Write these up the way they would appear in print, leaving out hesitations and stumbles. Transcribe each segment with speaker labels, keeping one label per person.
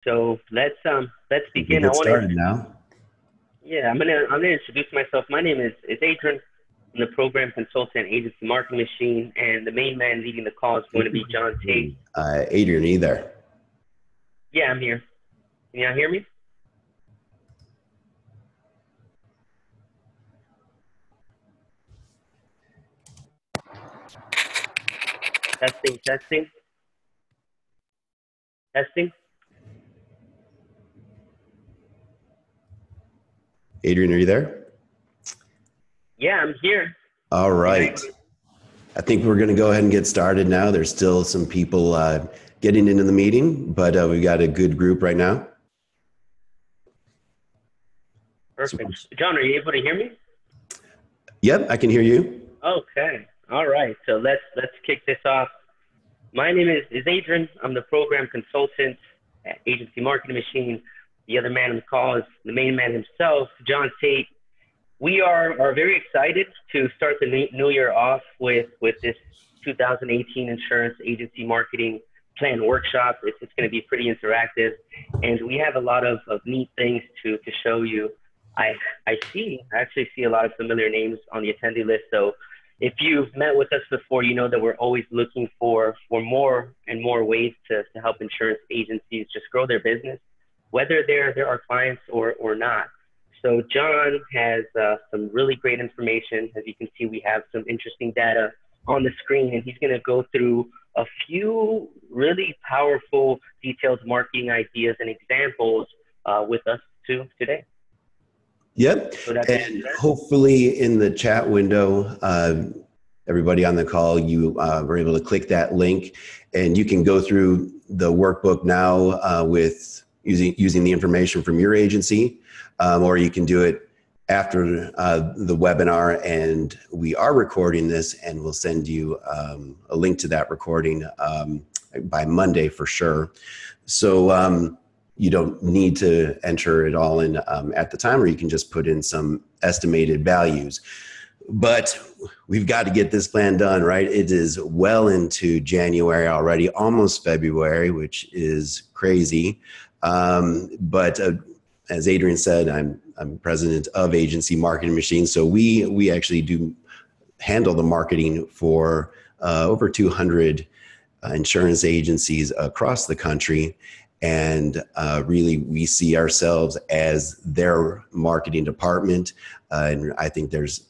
Speaker 1: So let's
Speaker 2: We can
Speaker 1: begin.
Speaker 2: get started now.
Speaker 1: I'm gonna introduce myself. My name is Adrian. I'm the program consultant, agency marketing machine, and the main man leading the call is going to be John Tate.
Speaker 2: Adrian, are you there?
Speaker 1: Yeah, I'm here. Can y'all hear me? Testing, testing, testing.
Speaker 2: Adrian, are you there?
Speaker 1: Yeah, I'm here.
Speaker 2: All
Speaker 1: Can I?
Speaker 2: right. I think we're going to go ahead and get started now. There's still some people getting into the meeting, but we've got a good group right now. So,
Speaker 1: Perfect. John, are you able to hear me?
Speaker 2: yep, I can hear you.
Speaker 1: Okay. All right. So let's kick this off. My name is Adrian. I'm the program consultant at Agency Marketing Machine. The other man on the call is the main man himself, John Tate. We are very excited to start the new year off with this 2018 insurance agency marketing plan workshop. It's going to be pretty interactive, and we have a lot of neat things to show you. I I actually see a lot of familiar names on the attendee list. So if you've met with us before, you know that we're always looking for more and more ways to help insurance agencies just grow their business, whether they're our clients or not. So John has some really great information. As you can see, we have some interesting data on the screen, and he's going to go through a few really powerful, detailed marketing ideas and examples with us too today.
Speaker 2: Yep.
Speaker 1: So that being
Speaker 2: And
Speaker 1: said,
Speaker 2: hopefully in the chat window, everybody on the call, you were able to click that link and you can go through the workbook now with using the information from your agency, or you can do it after the webinar, and we are recording this and we'll send you a link to that recording by Monday for sure. So you don't need to enter it all in at the time, or you can just put in some estimated values. But we've got to get this plan done, right? It is well into January already, almost February, which is crazy. But as Adrian said, I'm president of Agency Marketing Machine. So we actually do handle the marketing for over 200 insurance agencies across the country. And really, we see ourselves as their marketing department. And I think there's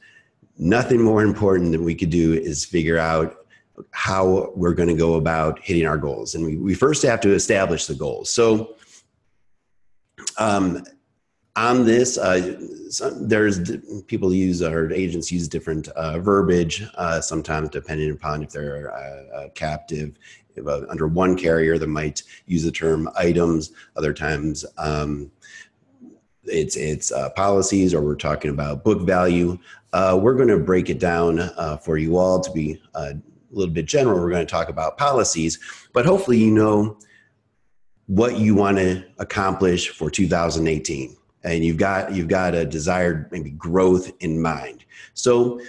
Speaker 2: nothing more important that we could do is figure out how we're going to go about hitting our goals. And we first have to establish the goals. So on this, there's people use, or agents use different verbiage, sometimes depending upon if they're a captive. Under one carrier that might use the term items, other times it's policies, or we're talking about book value. We're going to break it down for you all to be a little bit general. We're going to talk about policies, but hopefully you know what you want to accomplish for 2018. And you've got a desired maybe growth in mind. So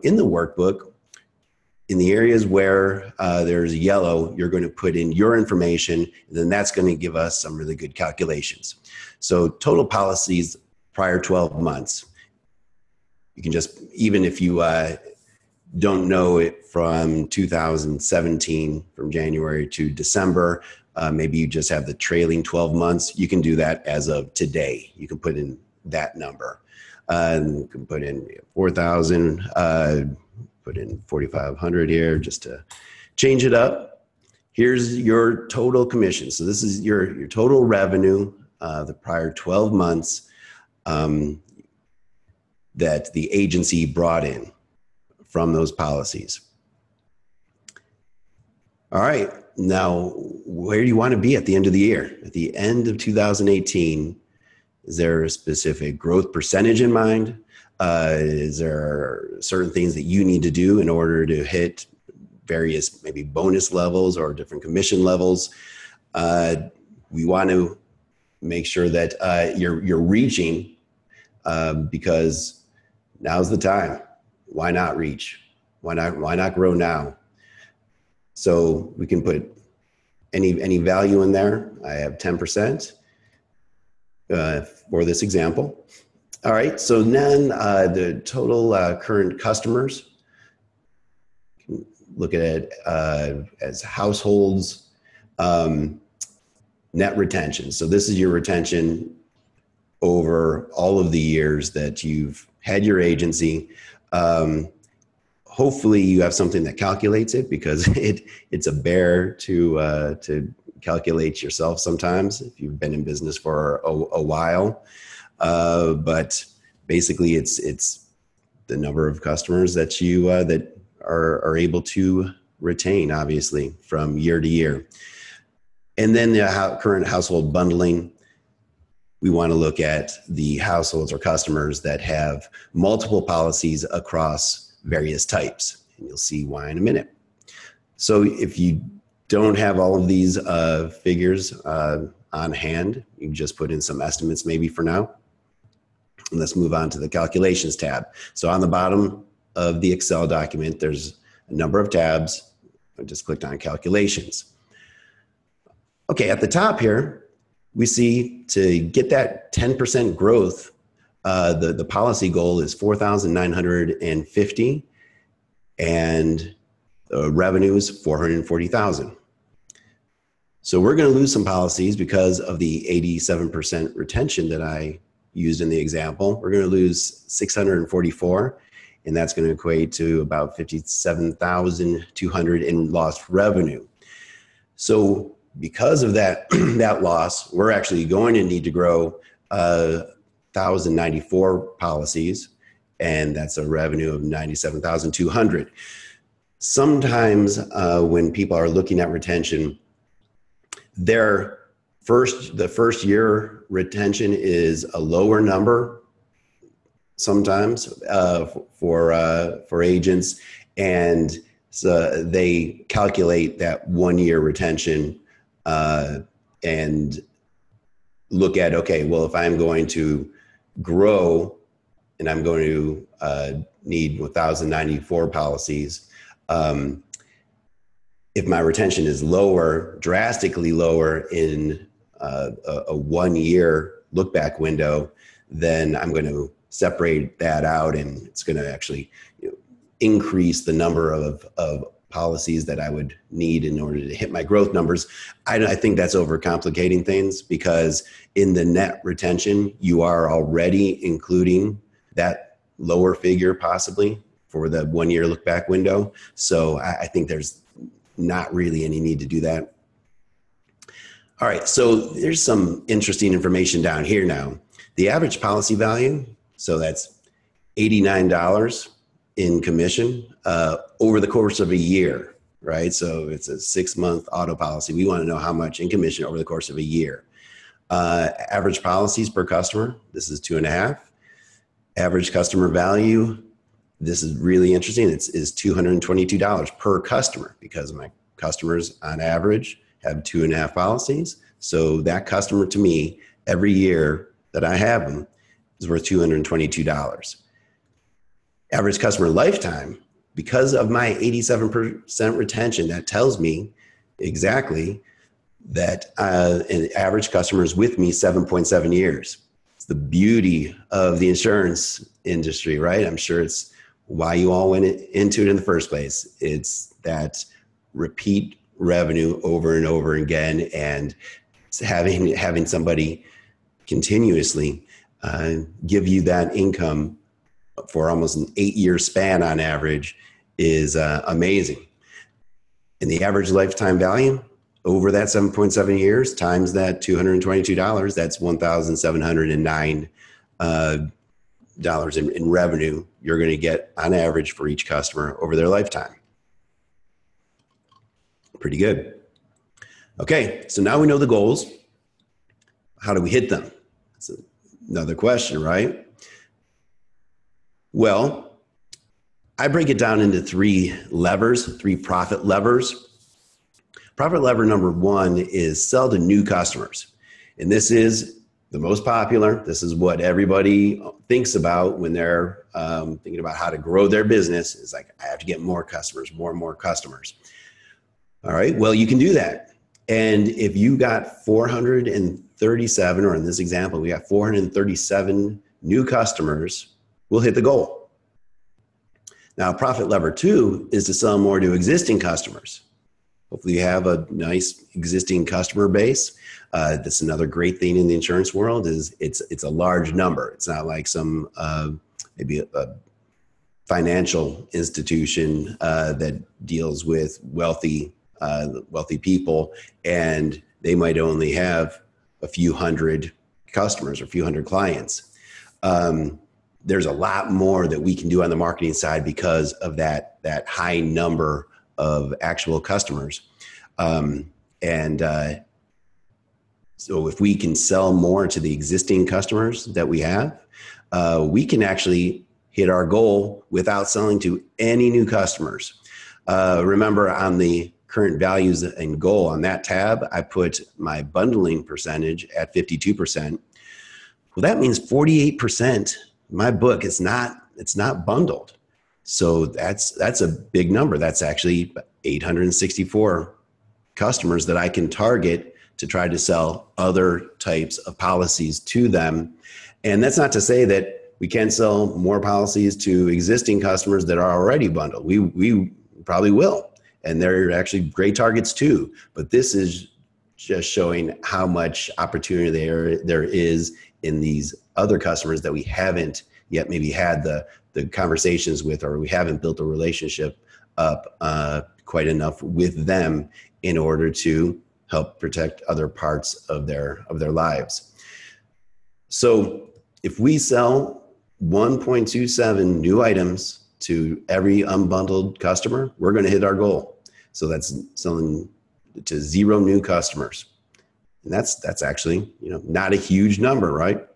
Speaker 2: in the workbook, in the areas where there's yellow, you're going to put in your information, and then that's going to give us some really good calculations. So total policies prior 12 months. You can just, even if you don't know it from 2017, from January to December, maybe you just have the trailing 12 months, you can do that as of today. You can put in that number. You can put in 4,000, put in 4,500 here just to change it up. Here's your total commission. So this is your total revenue, the prior 12 months that the agency brought in from those policies. All right, now where do you want to be at the end of the year? At the end of 2018, is there a specific growth percentage in mind? Is there certain things that you need to do in order to hit various maybe bonus levels or different commission levels? We want to make sure that you're reaching, because now's the time. Why not reach? Why not grow now? So we can put Any value in there? I have 10% for this example. All right, so then the total current customers, look at it as households, net retention. So this is your retention over all of the years that you've had your agency. Hopefully you have something that calculates it, because it's a bear to calculate yourself sometimes if you've been in business for a while. But basically it's the number of customers that you that are able to retain, obviously, from year to year. And then the current household bundling. We want to look at the households or customers that have multiple policies across various types. And you'll see why in a minute. So if you don't have all of these figures on hand, you can just put in some estimates maybe for now. And let's move on to the calculations tab. So on the bottom of the Excel document, there's a number of tabs. I just clicked on calculations. Okay, at the top here, we see to get that 10% growth, the policy goal is 4,950 and revenue is 440,000. So we're going to lose some policies because of the 87% retention that I used in the example. We're going to lose 644, and that's going to equate to about 57,200 in lost revenue. So because of that, that loss, we're actually going to need to grow 1,094 policies, and that's a revenue of 97,200. Sometimes when people are looking at retention, the first year retention is a lower number sometimes for agents, and so they calculate that 1 year retention and look at, okay, well, if I'm going to grow and I'm going to need 1,094 policies, if my retention is lower, drastically lower in a 1 year look back window, then I'm going to separate that out, and it's going to actually increase the number of policies that I would need in order to hit my growth numbers. I think that's overcomplicating things, because in the net retention, you are already including that lower figure possibly for the 1 year look back window. So I think there's not really any need to do that. All right, so there's some interesting information down here now. The average policy value, so that's $89 in commission over the course of a year, right? So it's a 6-month auto policy. We want to know how much in commission over the course of a year. Average policies per customer, this is 2.5. Average customer value, this is really interesting. Is $222 per customer, because my customers on average have 2.5 policies. So that customer to me, every year that I have them, is worth $222. Average customer lifetime, because of my 87% retention, that tells me exactly that an average customer is with me 7.7 years. It's the beauty of the insurance industry, right? I'm sure it's why you all went into it in the first place. It's that repeat revenue over and over again, and having somebody continuously give you that income for almost an 8-year span on average is amazing. And the average lifetime value over that 7.7 years times that $222, that's $1,709 in revenue you're going to get on average for each customer over their lifetime. Pretty good. Okay, so now we know the goals. How do we hit them? That's another question, right? Well, I break it down into 3 levers, 3 profit levers. Profit lever number 1 is sell to new customers. And this is the most popular. This is what everybody thinks about when they're thinking about how to grow their business. It's like, I have to get more customers, more and more customers. All right, well, you can do that. And if you got 437, or in this example, we got 437 new customers, we'll hit the goal. Now, profit lever 2 is to sell more to existing customers. Hopefully you have a nice existing customer base. That's another great thing in the insurance world is it's a large number. It's not like some maybe a financial institution that deals with wealthy people, and they might only have a few hundred customers or a few hundred clients. There's a lot more that we can do on the marketing side because of that high number of actual customers. So if we can sell more to the existing customers that we have, we can actually hit our goal without selling to any new customers. Remember, on the current values and goal on that tab, I put my bundling percentage at 52%. Well, that means 48%. My book it's not bundled. So that's a big number. That's actually 864 customers that I can target to try to sell other types of policies to them. And that's not to say that we can't sell more policies to existing customers that are already bundled. We probably will. And they're actually great targets too. But this is just showing how much opportunity there is in these other customers that we haven't yet maybe had the conversations with, or we haven't built a relationship up quite enough with them in order to help protect other parts of their lives. So if we sell 1.27 new items to every unbundled customer, we're going to hit our goal. So that's selling to 0 new customers. And that's actually, not a huge number, right?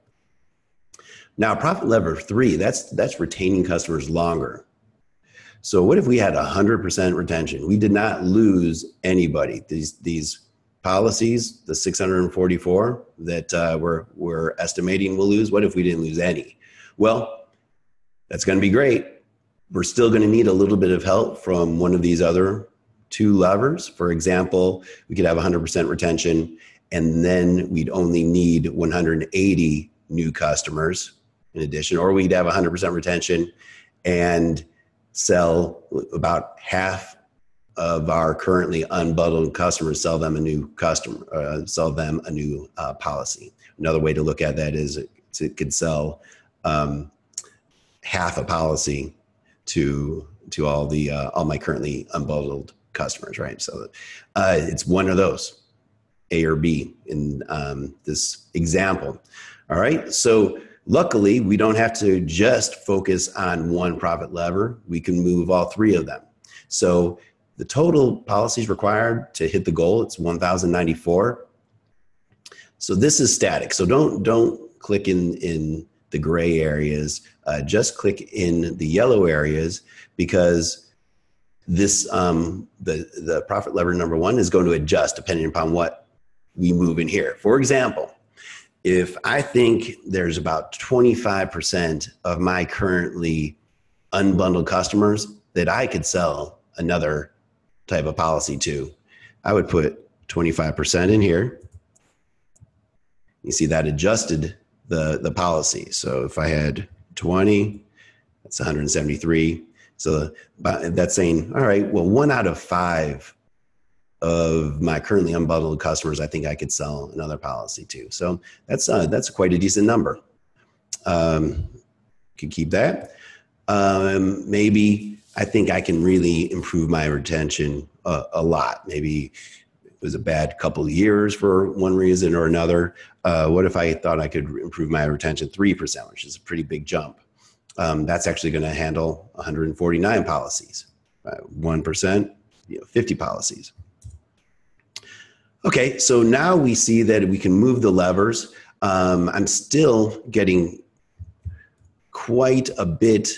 Speaker 2: Now, profit lever 3, that's retaining customers longer. So what if we had 100% retention? We did not lose anybody. These policies, the 644 that we're estimating we'll lose, what if we didn't lose any? Well, that's going to be great. We're still going to need a little bit of help from one of these other 2 levers. For example, we could have 100% retention, and then we'd only need 180 new customers in addition, or we'd have 100% retention and sell about half of our currently unbundled customers, sell them a new policy. Another way to look at that is it could sell half a policy to all my currently unbundled customers, right? So it's one of those, A or B in this example. All right. So luckily, we don't have to just focus on one profit lever. We can move all 3 of them. So the total policies required to hit the goal, it's 1,094. So this is static. So don't click in the gray areas. Just click in the yellow areas, because this the profit lever number 1 is going to adjust depending upon what we move in here. For example, if I think there's about 25% of my currently unbundled customers that I could sell another type of policy to, I would put 25% in here. You see that adjusted the policy. So if I had 20, that's 173. So that's saying, all right, well, 1 out of 5 of my currently unbundled customers, I think I could sell another policy to. So that's quite a decent number. Could keep that. Maybe I think I can really improve my retention a lot. Maybe it was a bad couple of years for one reason or another. What if I thought I could improve my retention 3%, which is a pretty big jump? That's actually going to handle 149 policies. 1%, 50 policies. Okay, so now we see that we can move the levers. I'm still getting quite a bit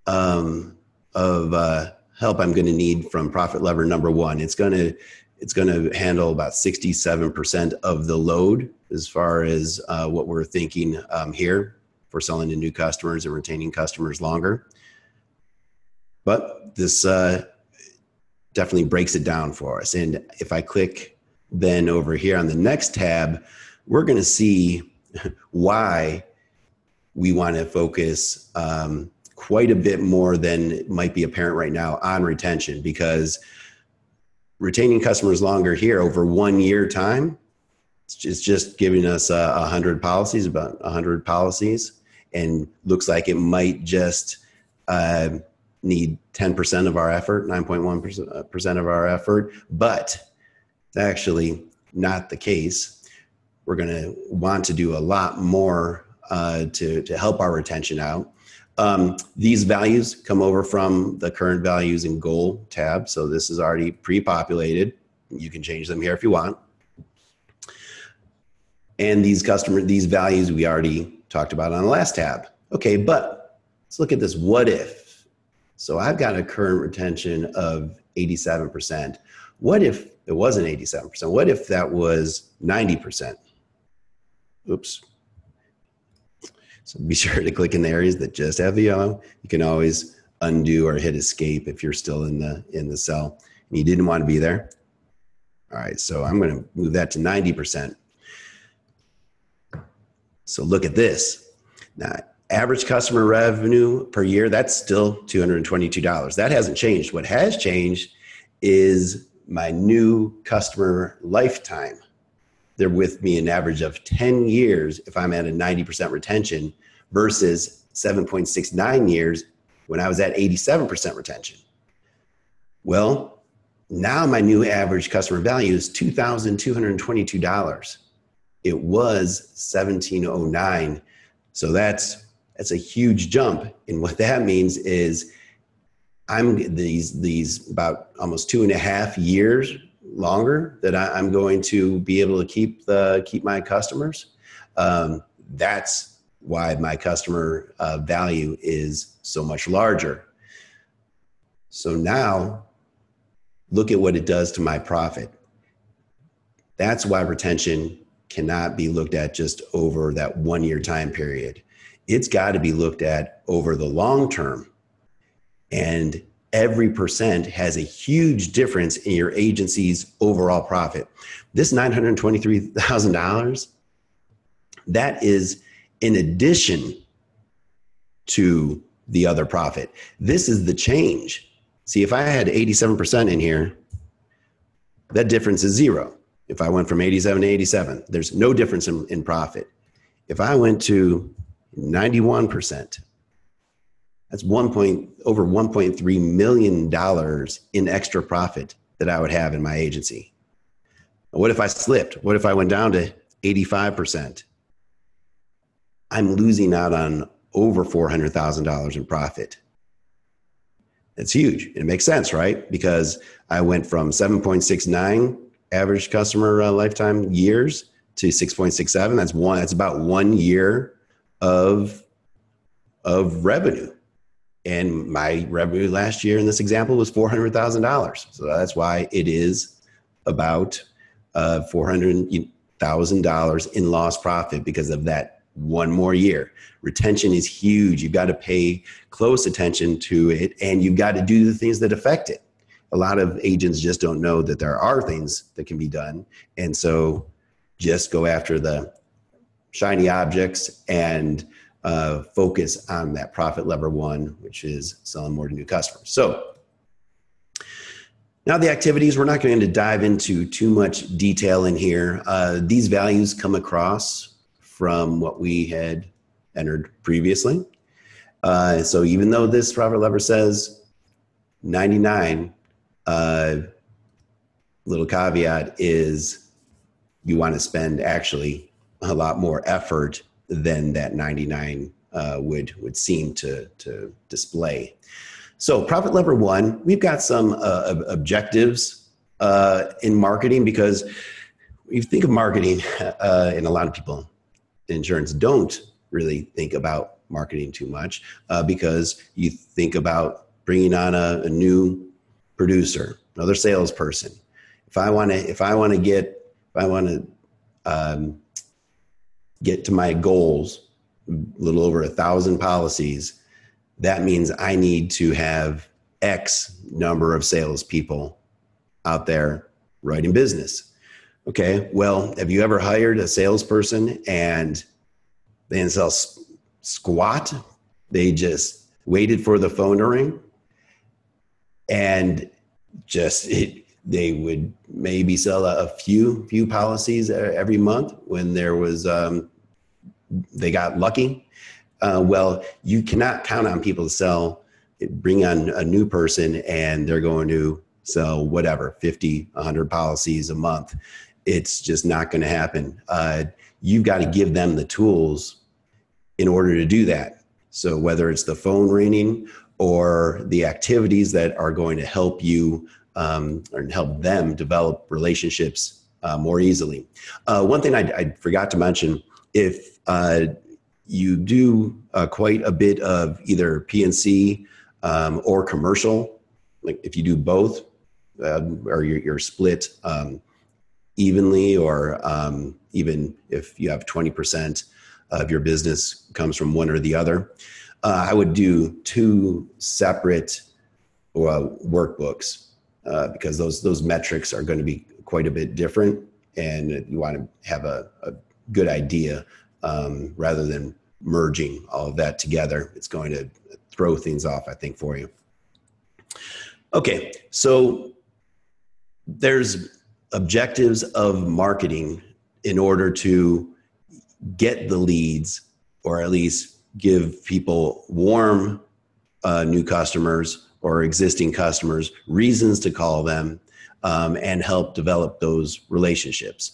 Speaker 2: of help I'm going to need from profit lever number 1. It's going to handle about 67% of the load as far as what we're thinking here for selling to new customers and retaining customers longer. But this definitely breaks it down for us. And if I click then over here on the next tab, we're going to see why we want to focus quite a bit more than might be apparent right now on retention, because retaining customers longer here over 1 year time, it's just giving us 100 policies, about 100 policies, and looks like it might just need 10% of our effort, 9.1% of our effort, but it's actually not the case. We're going to want to do a lot more to help our retention out. These values come over from the current values and goal tab. So this is already pre-populated. You can change them here if you want. And these values we already talked about on the last tab. Okay, but let's look at this what if. So I've got a current retention of 87%. What if it wasn't 87%? What if that was 90%? Oops. So be sure to click in the areas that just have the yellow. You can always undo or hit escape if you're still in the cell and you didn't want to be there. All right, so I'm going to move that to 90%. So look at this. Now, average customer revenue per year, that's still $222. That hasn't changed. What has changed is my new customer lifetime. They're with me an average of 10 years if I'm at a 90% retention versus 7.69 years when I was at 87% retention. Well, now my new average customer value is $2,222. It was $1,709. So that's a huge jump. And what that means is I'm these about almost 2.5 years longer that I'm going to be able to keep my customers. That's why my customer value is so much larger. So now look at what it does to my profit. That's why retention cannot be looked at just over that 1 year time period. It's got to be looked at over the long term. And every percent has a huge difference in your agency's overall profit. This $923,000, that is in addition to the other profit. This is the change. See, if I had 87% in here, that difference is zero. If I went from 87 to 87, there's no difference in profit. If I went to 91%, that's over $1.3 million in extra profit that I would have in my agency. What if I slipped? What if I went down to 85%? I'm losing out on over $400,000 in profit. That's huge. It makes sense, right? Because I went from 7.69 average customer lifetime years to 6.67. That's about 1 year of revenue. And my revenue last year in this example was $400,000. So that's why it is about $400,000 in lost profit because of that one more year. Retention is huge. You've got to pay close attention to it, and you've got to do the things that affect it. A lot of agents just don't know that there are things that can be done. And so just go after the shiny objects and focus on that profit lever one, which is selling more to new customers. So now the activities, we're not going to dive into too much detail in here. These values come across from what we had entered previously. So even though this profit lever says 99, little caveat is you want to spend actually a lot more effort than that 99 would seem to display. So profit lever one, we've got some objectives in marketing, because you think of marketing, and a lot of people in insurance don't really think about marketing too much because you think about bringing on a new producer, another salesperson. If I want to get to my goals, a little over 1,000 policies, that means I need to have X number of salespeople out there writing business. Okay, well, have you ever hired a salesperson and they didn't sell squat? They just waited for the phone to ring and they would maybe sell a few policies every month when there was they got lucky. Well, you cannot count on people to bring on a new person and they're going to sell whatever 50, 100 policies a month. It's just not going to happen. You've got to give them the tools in order to do that. So whether it's the phone ringing or the activities that are going to help you or help them develop relationships more easily. One thing I forgot to mention, if you do quite a bit of either P&C or commercial, like if you do both or you're split evenly, or even if you have 20% of your business comes from one or the other, I would do 2 separate workbooks because those metrics are going to be quite a bit different, and you want to have a good idea rather than merging all of that together. It's going to throw things off, I think, for you. Okay, so there's objectives of marketing in order to get the leads, or at least give people warm new customers or existing customers reasons to call them and help develop those relationships.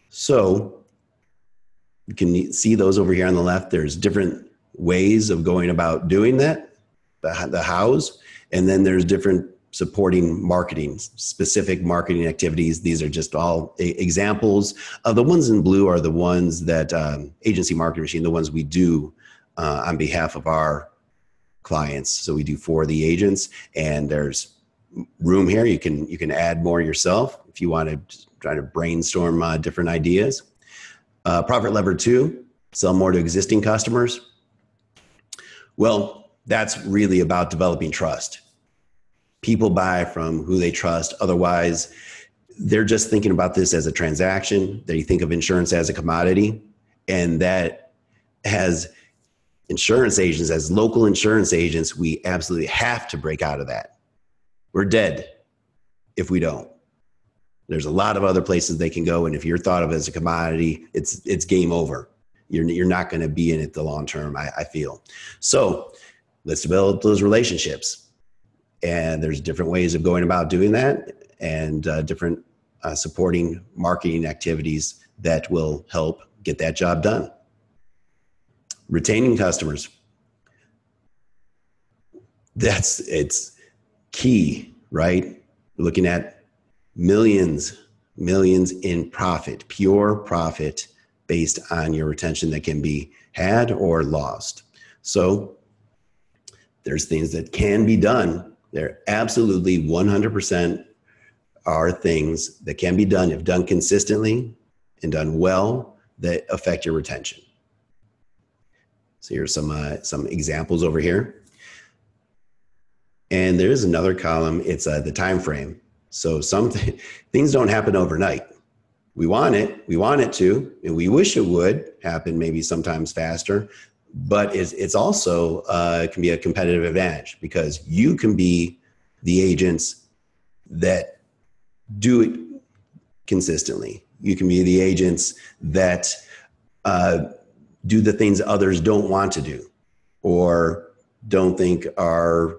Speaker 2: So you can see those over here on the left. There's different ways of going about doing that, the hows, and then there's different supporting marketing, specific marketing activities. These are just all examples. The ones in blue are the ones that Agency Marketing Machine, the ones we do on behalf of our clients. So we do for the agents, and there's room here. You can add more yourself if you want to try to brainstorm different ideas. Profit lever 2, sell more to existing customers. Well, that's really about developing trust. People buy from who they trust. Otherwise, they're just thinking about this as a transaction. They think of insurance as a commodity, and that has insurance agents, as local insurance agents, we absolutely have to break out of that. We're dead if we don't. There's a lot of other places they can go, and if you're thought of as a commodity, it's game over. You're not going to be in it the long term, I feel. So let's develop those relationships. And there's different ways of going about doing that, and different supporting marketing activities that will help get that job done. Retaining customers. It's key, right? We're looking at millions in profit, pure profit based on your retention that can be had or lost. So there's things that can be done. There absolutely 100% are things that can be done if done consistently and done well that affect your retention. So here's some examples over here. And there is another column. It's the time frame. So some things don't happen overnight. We want it to, and we wish it would happen maybe sometimes faster. But it's also can be a competitive advantage because you can be the agents that do it consistently. You can be the agents that do the things others don't want to do or don't think are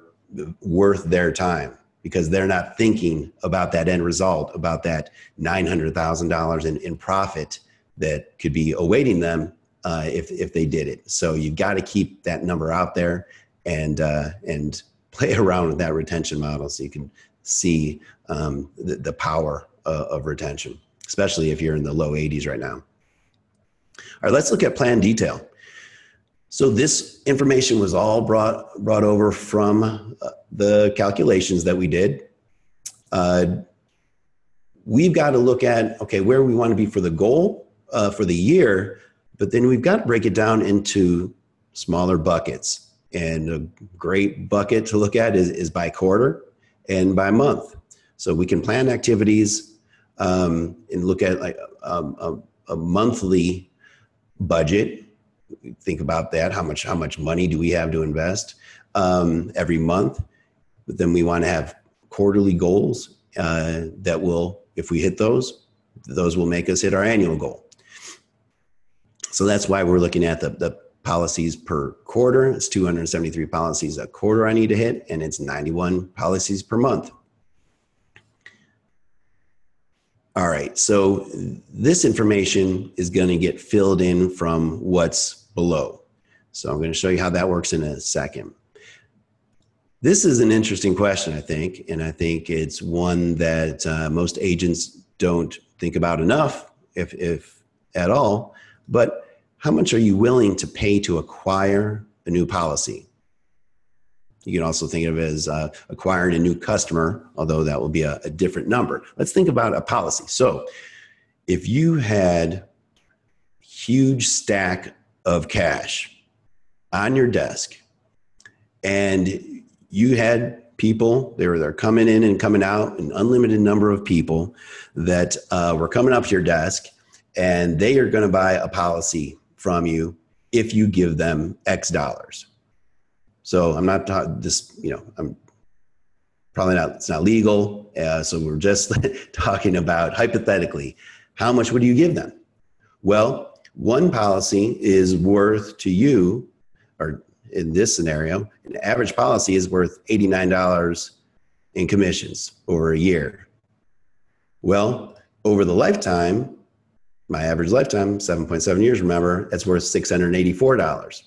Speaker 2: worth their time because they're not thinking about that end result, about that $900,000 in profit that could be awaiting them if they did it. So you've got to keep that number out there and play around with that retention model so you can see the power of retention, especially if you're in the low 80s right now. All right, let's look at plan detail. So this information was all brought over from the calculations that we did. We've got to look at, okay, where we want to be for the goal for the year, but then we've got to break it down into smaller buckets. And a great bucket to look at is by quarter and by month. So we can plan activities and look at like a monthly budget. Think about that. How much money do we have to invest every month? But then we want to have quarterly goals that will, if we hit those will make us hit our annual goal. So that's why we're looking at the policies per quarter. It's 273 policies a quarter I need to hit, and it's 91 policies per month. All right, so this information is going to get filled in from what's below. So I'm going to show you how that works in a second. This is an interesting question, I think, and I think it's one that most agents don't think about enough, if at all. But how much are you willing to pay to acquire a new policy? You can also think of it as acquiring a new customer, although that will be a different number. Let's think about a policy. So if you had a huge stack of cash on your desk and you had people, they're coming in and coming out, an unlimited number of people that were coming up to your desk, and they are going to buy a policy from you if you give them X dollars. So I'm not this, I'm probably not, it's not legal. So we're just talking about hypothetically, how much would you give them? Well, one policy is worth to you, or in this scenario, an average policy is worth $89 in commissions over a year. Well, over the lifetime, my average lifetime, 7.7 years, remember, that's worth $684.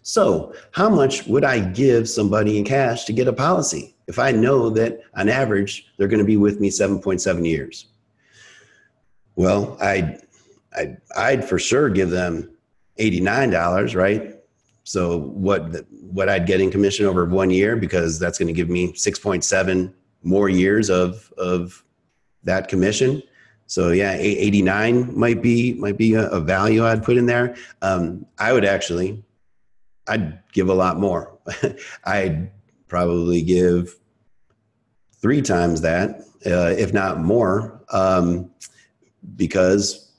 Speaker 2: So how much would I give somebody in cash to get a policy if I know that on average, they're going to be with me 7.7 years? Well, I'd for sure give them $89, right? So what I'd get in commission over 1 year, because that's going to give me 6.7 more years of that commission. So yeah, 89 might be a value I'd put in there. I'd give a lot more. I'd probably give 3 times that, if not more, because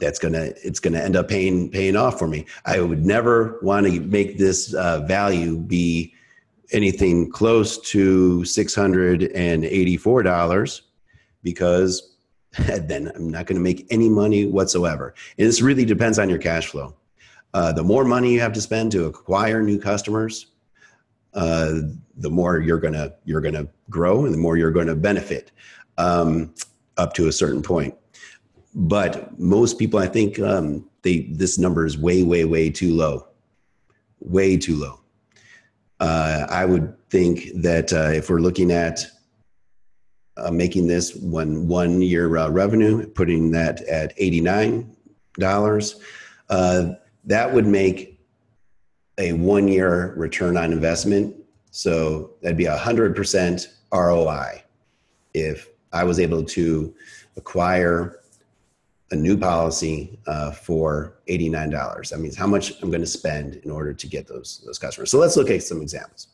Speaker 2: it's gonna end up paying off for me. I would never want to make this value be anything close to $684, because then I'm not going to make any money whatsoever. And this really depends on your cash flow. The more money you have to spend to acquire new customers, the more you're gonna grow, and the more you're going to benefit up to a certain point. But most people, I think, this number is way too low, way too low. I would think that if we're looking at making this 1 year revenue, putting that at $89, that would make a 1 year return on investment. So that'd be 100% ROI. If I was able to acquire a new policy for $89, that means how much I'm going to spend in order to get those customers. So let's look at some examples.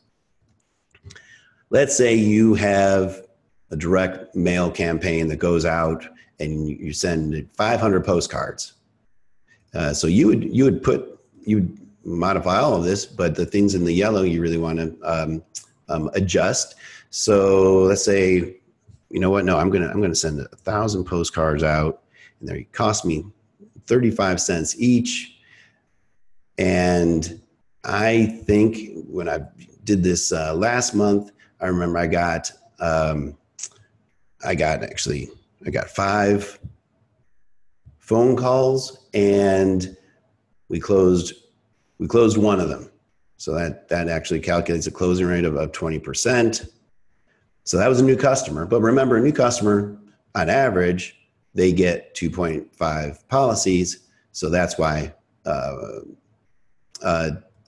Speaker 2: Let's say you have a direct mail campaign that goes out and you send 500 postcards. So you would modify all of this, but the things in the yellow you really want to adjust. So let's say, you know what? No, I'm gonna send 1,000 postcards out, and they cost me 35 cents each. And I think when I did this last month, I remember I got 5 phone calls, and we closed one of them. So that actually calculates a closing rate of 20%. So that was a new customer. But remember, a new customer, on average, they get 2.5 policies. So that's why the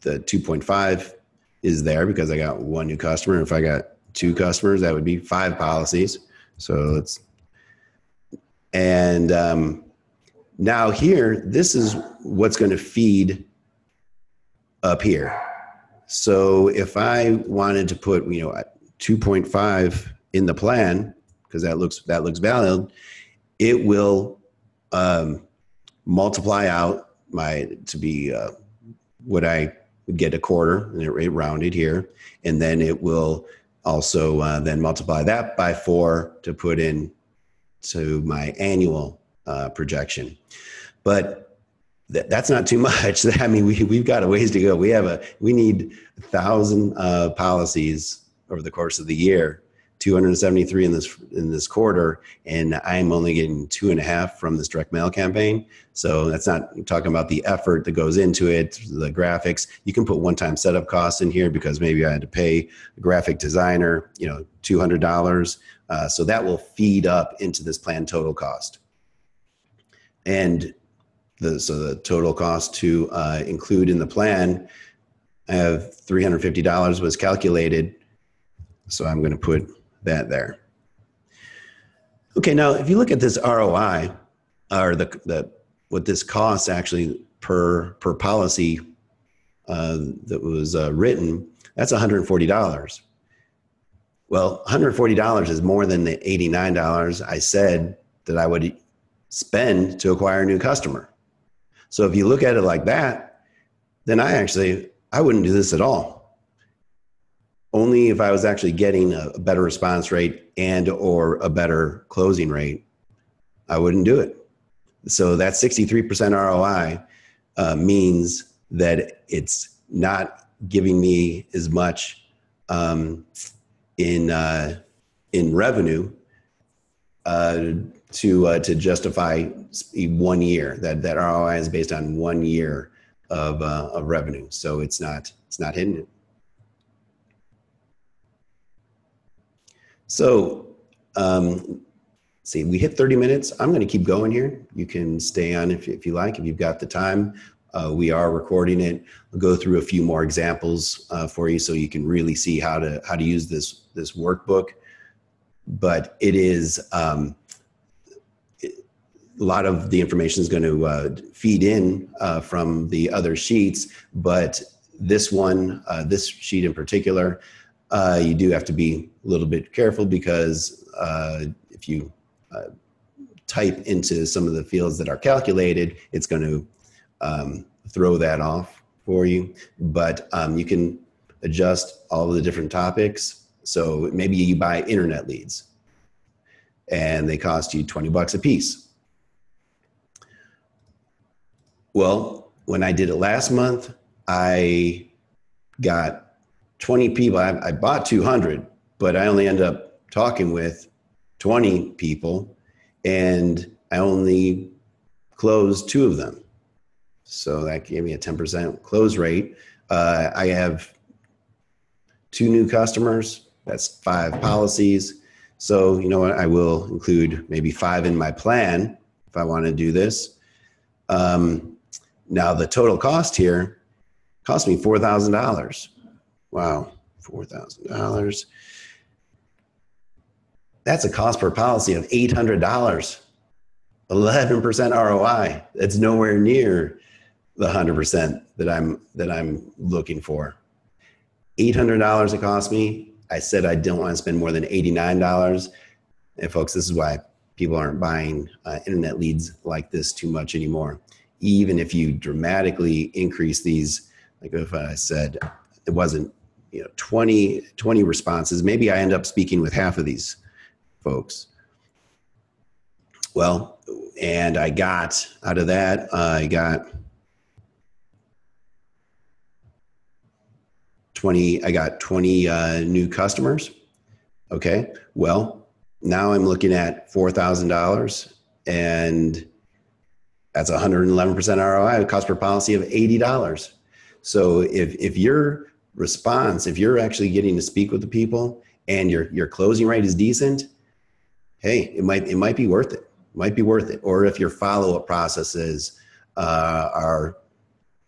Speaker 2: 2.5 is there, because I got 1 new customer. If I got 2 customers, that would be 5 policies. So now here, this is what's going to feed up here. So if I wanted to put, 2.5 in the plan, because that looks valid, it will multiply out to be what I would get a quarter, and it rounded here, and then it will also then multiply that by 4 to put in to my annual projection. But that's not too much. I mean, we've got a ways to go. We need 1,000 policies over the course of the year, 273 in this quarter, and I'm only getting 2.5 from this direct mail campaign. So that's not talking about the effort that goes into it, the graphics. You can put one-time setup costs in here because maybe I had to pay a graphic designer, $200. So that will feed up into this plan total cost. And so the total cost to include in the plan, I have $350 was calculated. So I'm going to put that there. Okay, now if you look at this ROI, or what this costs actually per policy that was written, that's $140. Well, $140 is more than the $89 I said that I would spend to acquire a new customer. So if you look at it like that, then I wouldn't do this at all. Only if I was actually getting a better response rate and or a better closing rate, I wouldn't do it. So that 63% ROI means that it's not giving me as much in revenue to justify 1 year. That ROI is based on 1 year of revenue. So it's not hitting it. So, see, we hit 30 minutes. I'm going to keep going here. You can stay on if you like, if you've got the time. We are recording it. I'll go through a few more examples for you so you can really see how to use this workbook. But it is a lot of the information is going to feed in from the other sheets, but this one, this sheet in particular, you do have to be a little bit careful because if you type into some of the fields that are calculated, it's going to throw that off for you. But you can adjust all of the different topics. So maybe you buy internet leads and they cost you $20 a piece. Well, when I did it last month, I got 20 people. I bought 200, but I only ended up talking with 20 people and I only closed 2 of them. So that gave me a 10% close rate. I have 2 new customers. That's 5 policies. So you know what? I will include maybe 5 in my plan if I want to do this. Now the total cost here cost me $4,000. Wow, $4,000. That's a cost per policy of $800. 11% ROI. That's nowhere near the 100% that I'm looking for. $800 it cost me. I said I don't want to spend more than $89. And folks, this is why people aren't buying internet leads like this too much anymore. Even if you dramatically increase these, like if I said it wasn't 20 responses, maybe I end up speaking with half of these folks. Well, and I got out of that, I got 20 new customers. Okay. Well, now I'm looking at $4,000 and that's 111% ROI, cost per policy of $80. So if your response, if you're actually getting to speak with the people and your closing rate is decent, hey, it might be worth it. Might be worth it. Or if your follow-up processes are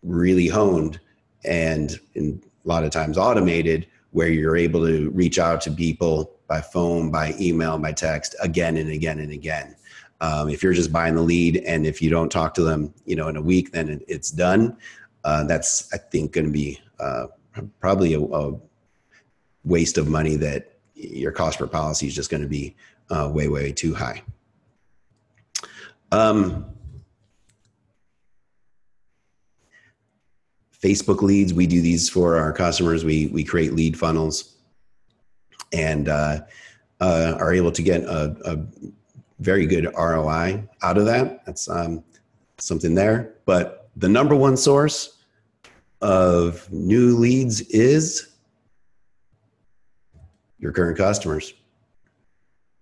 Speaker 2: really honed and a lot of times automated, where you're able to reach out to people by phone, by email, by text again and again and again. If you're just buying the lead and if you don't talk to them, in a week, then it's done. That's, I think, going to be probably a waste of money that your cost per policy is just going to be way too high. Facebook leads, we do these for our customers. We create lead funnels and are able to get a very good ROI out of that. That's something there. But the number one source of new leads is your current customers,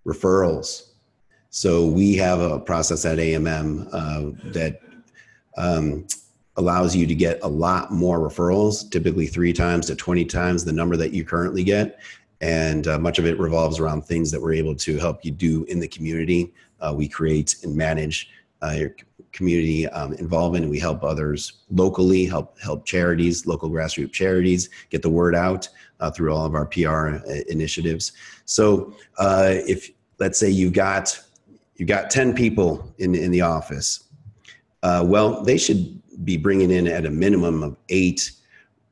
Speaker 2: referrals. So we have a process at AMM that allows you to get a lot more referrals, typically 3 times to 20 times the number that you currently get. And much of it revolves around things that we're able to help you do in the community. We create and manage your community involvement, and we help others locally, help charities, local grassroots charities, get the word out through all of our PR initiatives. So if, let's say you've got 10 people in the office, well, they should be bringing in at a minimum of 8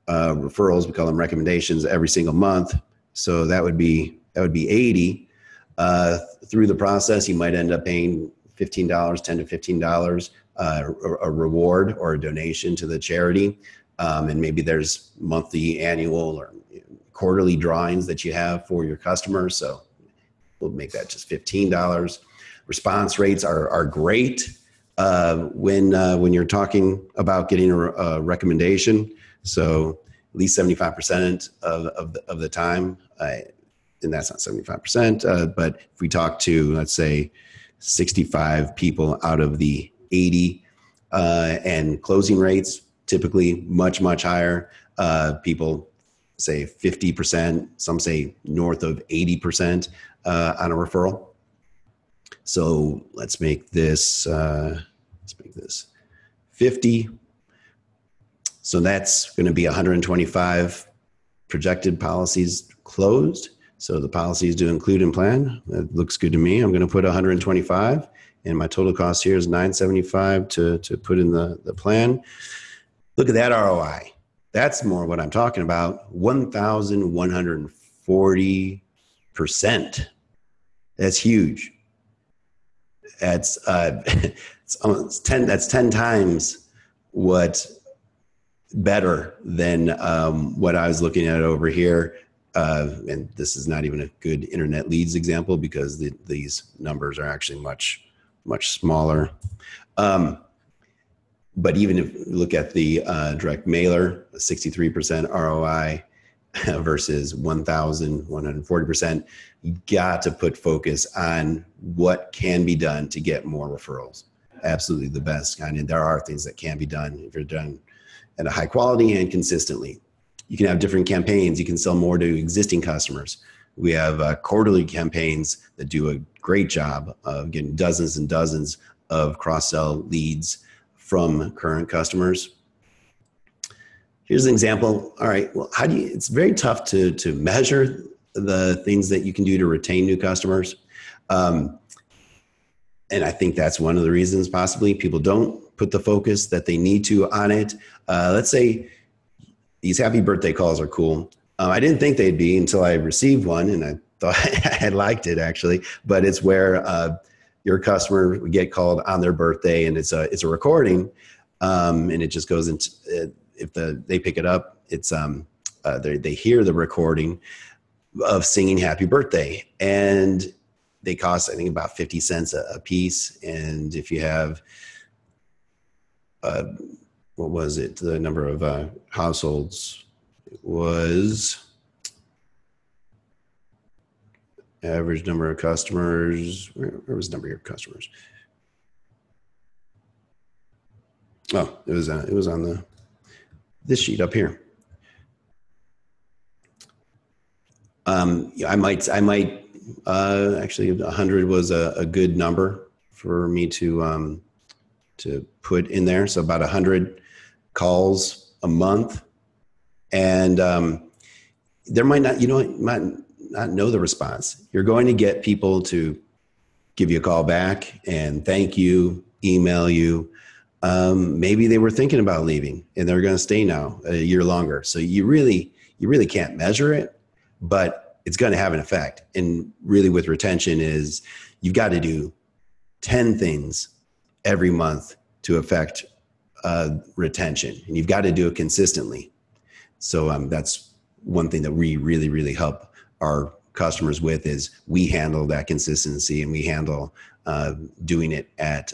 Speaker 2: referrals. We call them recommendations every single month. So that would be 80. Through the process, you might end up paying $15, $10 to $15, a reward or a donation to the charity. And maybe there's monthly, annual, or quarterly drawings that you have for your customers. So we'll make that just $15. Response rates are great when you're talking about getting a recommendation. So at least 75% of the time, and that's not 75%, but if we talk to, let's say, 65 people out of the 80, and closing rates typically much higher. People say 50%, some say north of 80% on a referral. So let's make this 50. So that's going to be 125 projected policies closed. So the policies do include and plan. That looks good to me. I'm going to put 125, and my total cost here is $975 to put in the plan. Look at that ROI. That's more what I'm talking about. 1,140%. That's huge. That's it's 10. That's 10 times what better than what I was looking at over here. And this is not even a good internet leads example because these numbers are actually much smaller. But even if you look at the direct mailer, 63% ROI versus 1,140%, you got to put focus on what can be done to get more referrals. Absolutely the best kind. And there are things that can be done if you're done at a high quality and consistently. You can have different campaigns. You can sell more to existing customers. We have quarterly campaigns that do a great job of getting dozens and dozens of cross-sell leads from current customers. Here's an example. All right, well, it's very tough to measure the things that you can do to retain new customers. And I think that's one of the reasons possibly people don't put the focus that they need to on it. Let's say these happy birthday calls are cool. I didn't think they'd be until I received one, and I thought I liked it actually. But it's where your customer would get called on their birthday, and it's a recording, and it just goes into if they pick it up, it's they hear the recording of singing happy birthday, and they cost, I think, about 50 cents a piece. And if you have what was it? The number of households was average number of customers. Where was the number of customers? Oh, it was on this sheet up here. I might actually 100 was a good number for me to put in there. So about 100 calls a month, and there might not, might not know the response. You're going to get people to give you a call back and thank you, email you. Maybe they were thinking about leaving and they're going to stay now a year longer. So you really can't measure it, but it's going to have an effect. And really with retention is you've got to do 10 things every month to affect retention, and you've got to do it consistently. So that's one thing that we really, really help our customers with is we handle that consistency, and we handle doing it at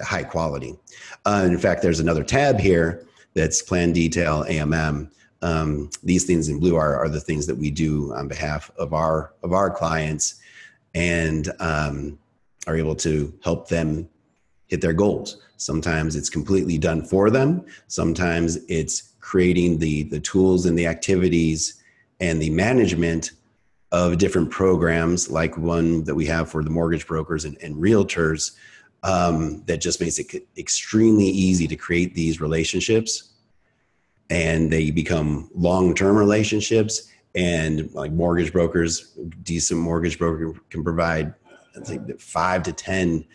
Speaker 2: high quality. In fact, there's another tab here that's plan detail AMM. These things in blue are the things that we do on behalf of our clients, and are able to help them hit their goals. Sometimes it's completely done for them. Sometimes it's creating the tools and the activities and the management of different programs, like one that we have for the mortgage brokers and realtors, that just makes it extremely easy to create these relationships, and they become long-term relationships. And like mortgage brokers, decent mortgage broker can provide, I think, 5 to 10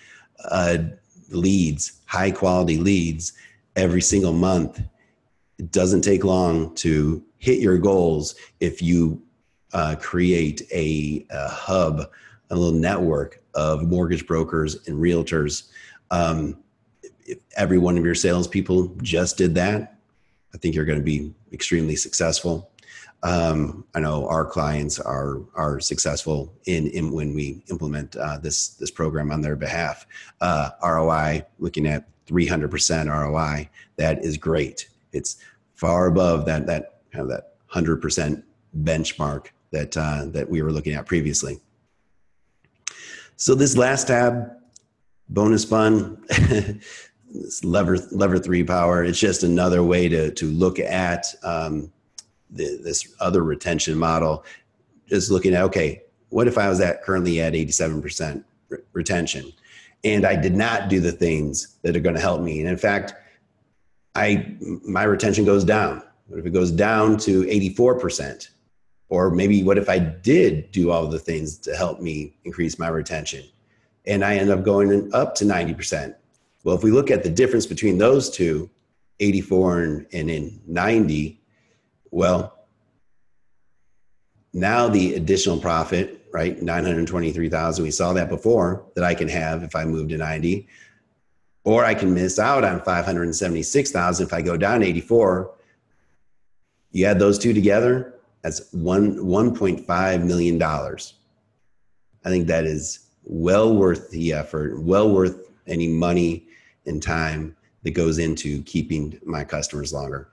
Speaker 2: leads, high quality leads every single month. It doesn't take long to hit your goals if you create a hub, a little network of mortgage brokers and realtors. If every one of your salespeople just did that, I think you're going to be extremely successful. I know our clients are successful in when we implement this program on their behalf. ROI, looking at 300% ROI, that is great. It's far above that kind of that 100% benchmark that we were looking at previously. So this last tab, bonus fund, this lever 3 power, it's just another way to look at this other retention model. Just looking at, okay, what if I was currently at 87% retention, and I did not do the things that are going to help me, and in fact, my retention goes down. What if it goes down to 84%? Or maybe what if I did do all the things to help me increase my retention, and I end up going up to 90%? Well, if we look at the difference between those two, 84 and in 90, well, now the additional profit, right, 923,000, we saw that before, that I can have if I move to 90, or I can miss out on 576,000 if I go down 84. You add those two together, that's $1.5 million. I think that is well worth the effort, well worth any money and time that goes into keeping my customers longer.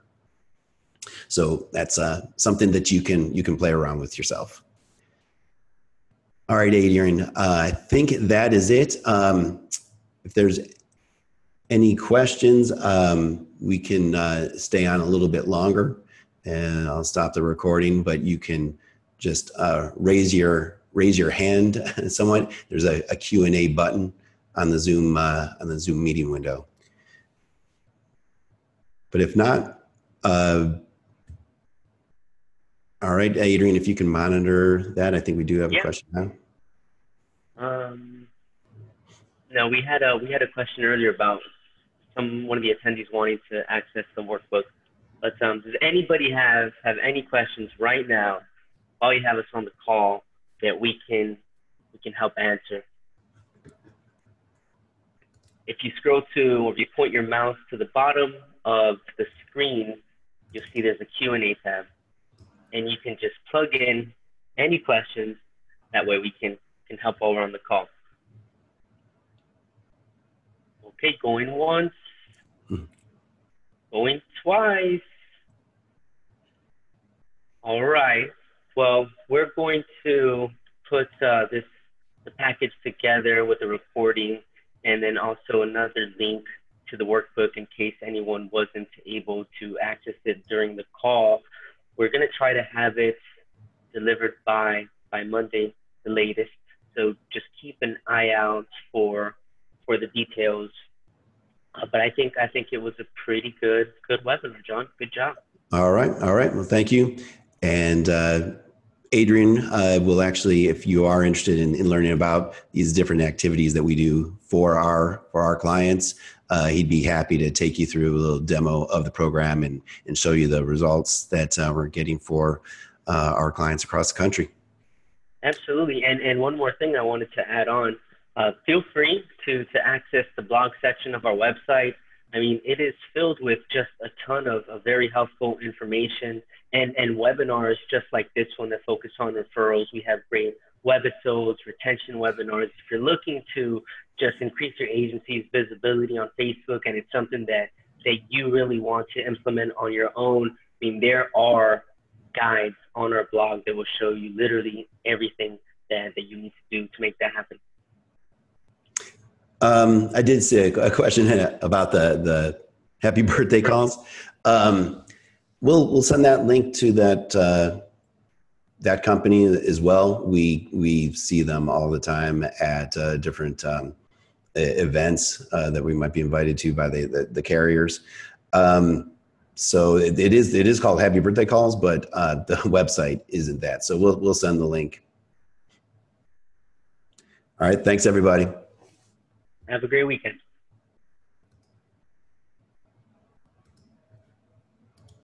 Speaker 2: So that's something that you can play around with yourself. All right, Adrian, I think that is it. If there's any questions, we can stay on a little bit longer, and I'll stop the recording, but you can just raise your hand somewhat. There's a Q&A button on the Zoom meeting window. But if not, all right, Adrian, if you can monitor that, I think we do have a question now.
Speaker 1: No, we had a question earlier about one of the attendees wanting to access the workbook. But does anybody have any questions right now? While you have us on the call, that we can help answer. If you scroll to, or if you point your mouse to the bottom of the screen, you'll see there's a Q&A tab, and you can just plug in any questions. That way we can help over on the call. Okay, going once, going twice. All right. Well, we're going to put the package together with a recording, and then also another link to the workbook in case anyone wasn't able to access it during the call. We're going to try to have it delivered by Monday, the latest. So just keep an eye out for the details. But I think it was a pretty good webinar, John. Good job.
Speaker 2: All right. Well, thank you. And Adrian will actually, if you are interested in learning about these different activities that we do for our clients, he'd be happy to take you through a little demo of the program and show you the results that we're getting for our clients across the country.
Speaker 1: Absolutely. And one more thing I wanted to add on, feel free to access the blog section of our website. I mean, it is filled with just a ton of very helpful information and webinars just like this one that focus on referrals. We have great webisodes, retention webinars. If you're looking to just increase your agency's visibility on Facebook and it's something that you really want to implement on your own, I mean, there are guides on our blog that will show you literally everything that you need to do to make that happen.
Speaker 2: I did see a question about the happy birthday calls. We'll send that link to that company as well. We see them all the time at different events that we might be invited to by the carriers. So it is called Happy Birthday Calls, but the website isn't that. So we'll send the link. All right. Thanks, everybody.
Speaker 1: Have a great weekend.